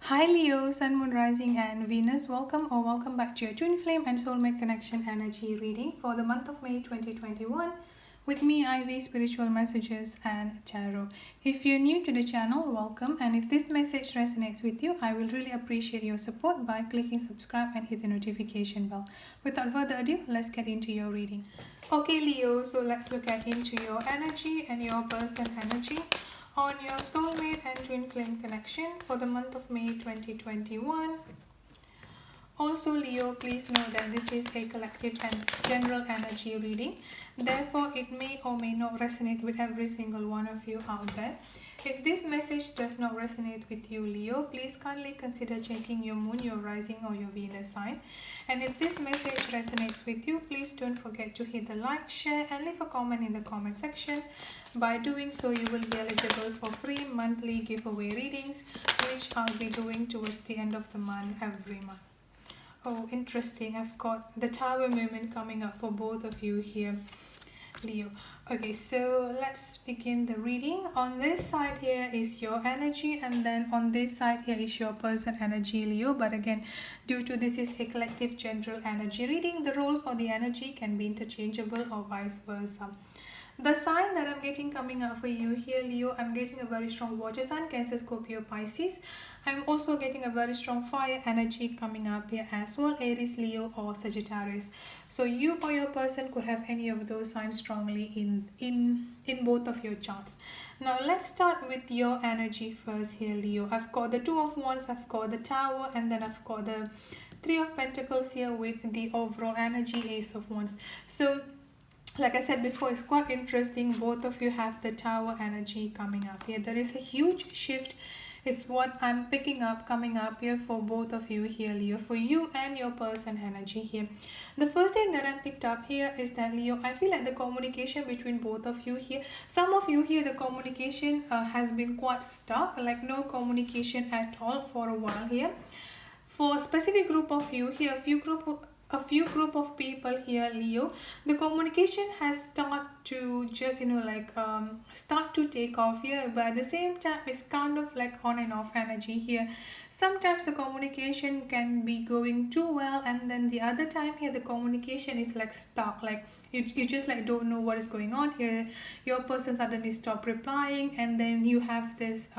Hi Leo, Sun, Moon, Rising, and Venus. Welcome back to your Twin Flame and Soulmate Connection energy reading for the month of May 2021 with me, Ivy, Spiritual Messages and Tarot. If you're new to the channel, welcome, and if this message resonates with you, I will really appreciate your support by clicking subscribe and hit the notification bell. Without further ado, let's get into your reading. Okay Leo, so let's look at into your energy and your person energy on your soulmate and twin flame connection for the month of May 2021. Also Leo, please know that this is a collective and general energy reading. Therefore, it may or may not resonate with every single one of you out there. If this message does not resonate with you, Leo, please kindly consider checking your moon, your rising or your Venus sign. And if this message resonates with you, please don't forget to hit the like, share and leave a comment in the comment section. By doing so, you will be eligible for free monthly giveaway readings, which I'll be doing towards the end of the month every month. Oh, interesting. I've got the Tower movement coming up for both of you here, Leo. Okay, so let's begin the reading. On this side here is your energy, and then on this side here is your person energy, Leo. But again, due to this is a collective general energy reading, the roles or the energy can be interchangeable or vice versa. The sign that I'm getting coming up for you here, Leo, I'm getting a very strong water sign, Cancer, Scorpio, Pisces. I'm also getting a very strong fire energy coming up here as well, Aries, Leo or Sagittarius. So you or your person could have any of those signs strongly in both of your charts. Now let's start with your energy first here, Leo. I've got the Two of Wands, I've got the Tower, and then I've got the Three of Pentacles here with the overall energy, Ace of Wands. So like I said before, it's quite interesting. Both of you have the Tower energy coming up here. There is a huge shift is what I'm picking up coming up here for both of you here, Leo, for you and your person energy here. The first thing that I picked up here is that, Leo, I feel like the communication between both of you here, some of you here, the communication has been quite stuck, like no communication at all for a while here. For a specific group of you here, a few group of people here, Leo, the communication has start to just start to take off here, but at the same time it's kind of like on and off energy here. Sometimes the communication can be going too well, and then the other time here the communication is like stuck, like you just like don't know what is going on here. Your person suddenly stop replying, and then you have this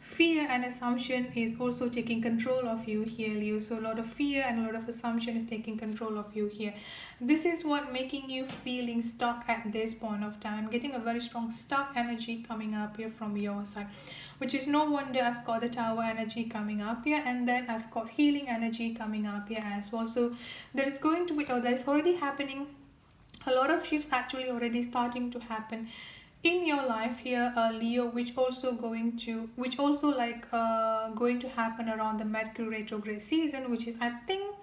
fear and assumption is also taking control of you here, Leo. So a lot of fear and a lot of assumption is taking control of you here. This is what making you feeling stuck at this point of time. Getting a very strong stuck energy coming up here from your side, which is no wonder I've got the Tower energy coming up here, and then I've got healing energy coming up here as well. So there is going to be, or there is already happening, a lot of shifts actually already starting to happen in your life here, Leo, which also going to happen around the Mercury retrograde season, which is I think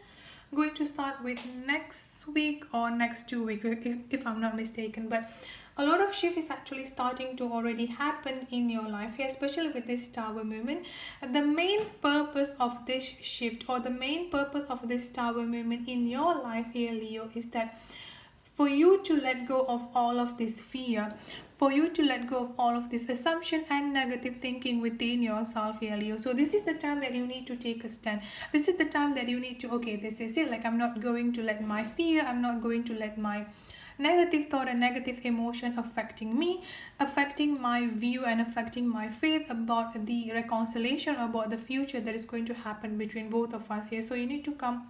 going to start with next week or next 2 weeks, if I'm not mistaken. But a lot of shift is actually starting to already happen in your life here, especially with this Tower movement. And the main purpose of this shift, or the main purpose of this Tower movement in your life here, Leo, is that for you to let go of all of this fear, for you to let go of all of this assumption and negative thinking within yourself here, Leo. So this is the time that you need to take a stand. This is the time that you need to, okay, this is it, like I'm not going to let my fear, I'm not going to let my negative thought and negative emotion affecting me, affecting my view and affecting my faith about the reconciliation, about the future that is going to happen between both of us here. So you need to come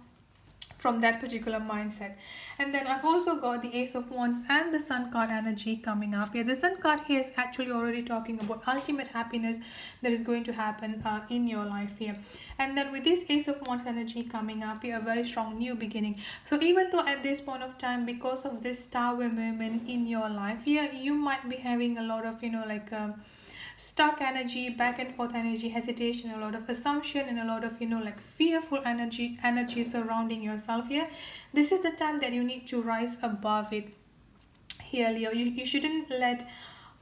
from that particular mindset. And then I've also got the Ace of Wands and the Sun card energy coming up here. The Sun card here is actually already talking about ultimate happiness that is going to happen in your life here. And then with this Ace of Wands energy coming up here, a very strong new beginning. So even though at this point of time, because of this Tower movement in your life here, you might be having a lot of stuck energy, back and forth energy, hesitation, a lot of assumption, and a lot of fearful energy surrounding yourself here. This is the time that you need to rise above it here, Leo. You shouldn't let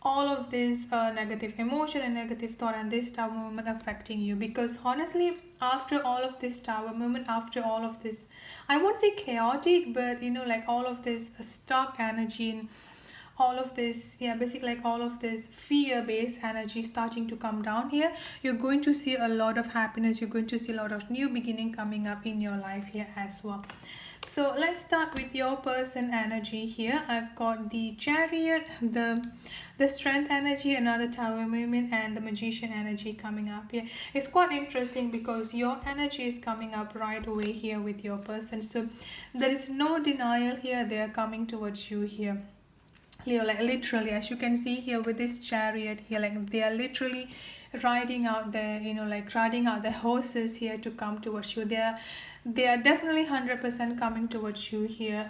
all of this negative emotion and negative thought and this Tower movement affecting you, because honestly, after all of this Tower movement, after all of this, I won't say chaotic, but all of this stuck energy and all of this, yeah, basically like all of this fear-based energy starting to come down here. You're going to see a lot of happiness. You're going to see a lot of new beginning coming up in your life here as well. So let's start with your person energy here. I've got the Chariot, the Strength energy, another Tower movement, and the Magician energy coming up here. It's quite interesting because your energy is coming up right away here with your person. So there is no denial here. They are coming towards you here, Leo, like literally, as you can see here with this Chariot here, like they are literally riding out their, like riding out the horses here to come towards you. They are definitely 100% coming towards you here,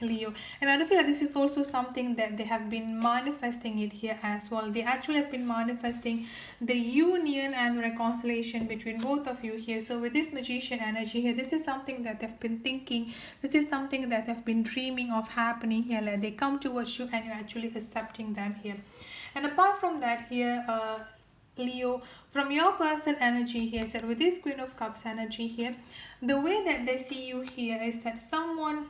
Leo. And I feel like this is also something that they have been manifesting it here as well. They actually have been manifesting the union and reconciliation between both of you here. So with this Magician energy here, this is something that they've been thinking. This is something that they've been dreaming of happening here. Like they come towards you and you're actually accepting them here. And apart from that here, Leo, from your person energy here, so with this Queen of Cups energy here, the way that they see you here is that someone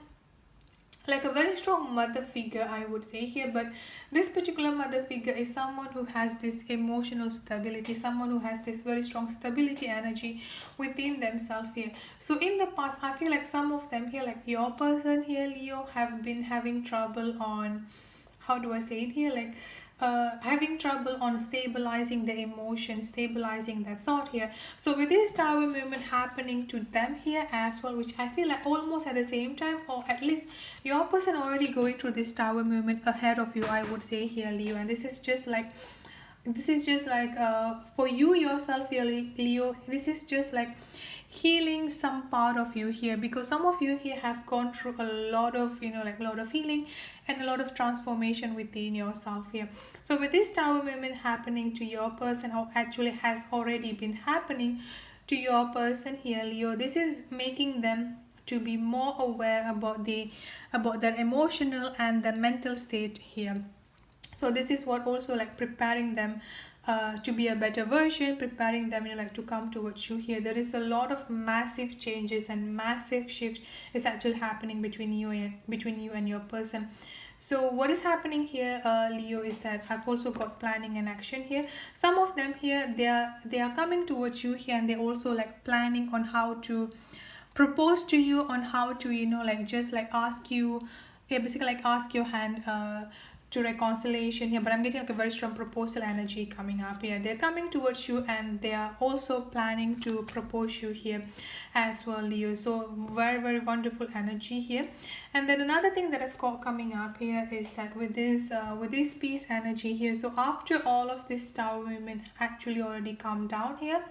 like a very strong mother figure, I would say here, but this particular mother figure is someone who has this emotional stability, someone who has this very strong stability energy within themselves here. So in the past, I feel like some of them here, like your person here, Leo, have been having trouble on, how do I say it here, like having trouble on stabilizing the emotion, stabilizing their thought here. So with this Tower movement happening to them here as well, which I feel like almost at the same time, or at least your person already going through this Tower movement ahead of you, I would say here, Leo. And this is just like for you yourself here, Leo, this is just like healing some part of you here, because some of you here have gone through a lot of, like a lot of healing and a lot of transformation within yourself here. So with this Tower movement happening to your person, or actually has already been happening to your person here, Leo, this is making them to be more aware about their emotional and the mental state here. So this is what also like preparing them to be a better version, preparing them, like to come towards you here. There is a lot of massive changes and massive shift is actually happening between you and your person. So what is happening here, Leo, is that I've also got planning and action here. Some of them here, they are coming towards you here, and they're also like planning on how to propose to you, on how to, like just like ask you, yeah, basically like ask your hand to reconciliation here. But I'm getting like a very strong proposal energy coming up here. They're coming towards you and they are also planning to propose you here as well, Leo. So very, very wonderful energy here. And then another thing that I've got coming up here is that with this peace energy here, so after all of this Tower movement actually already come down here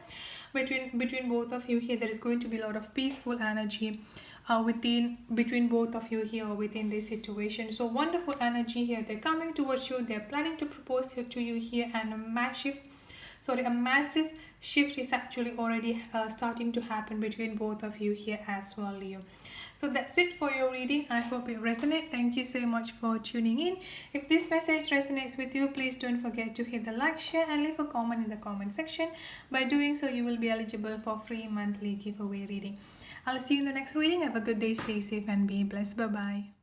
between both of you here, there is going to be a lot of peaceful energy between both of you here within this situation. So wonderful energy here. They're coming towards you. They're planning to propose to you here, and a massive shift is actually already starting to happen between both of you here as well, Leo. So that's it for your reading. I hope it resonates. Thank you so much for tuning in. If this message resonates with you, please don't forget to hit the like, share, and leave a comment in the comment section. By doing so, you will be eligible for free monthly giveaway reading. I'll see you in the next reading. Have a good day, stay safe, and be blessed. Bye-bye.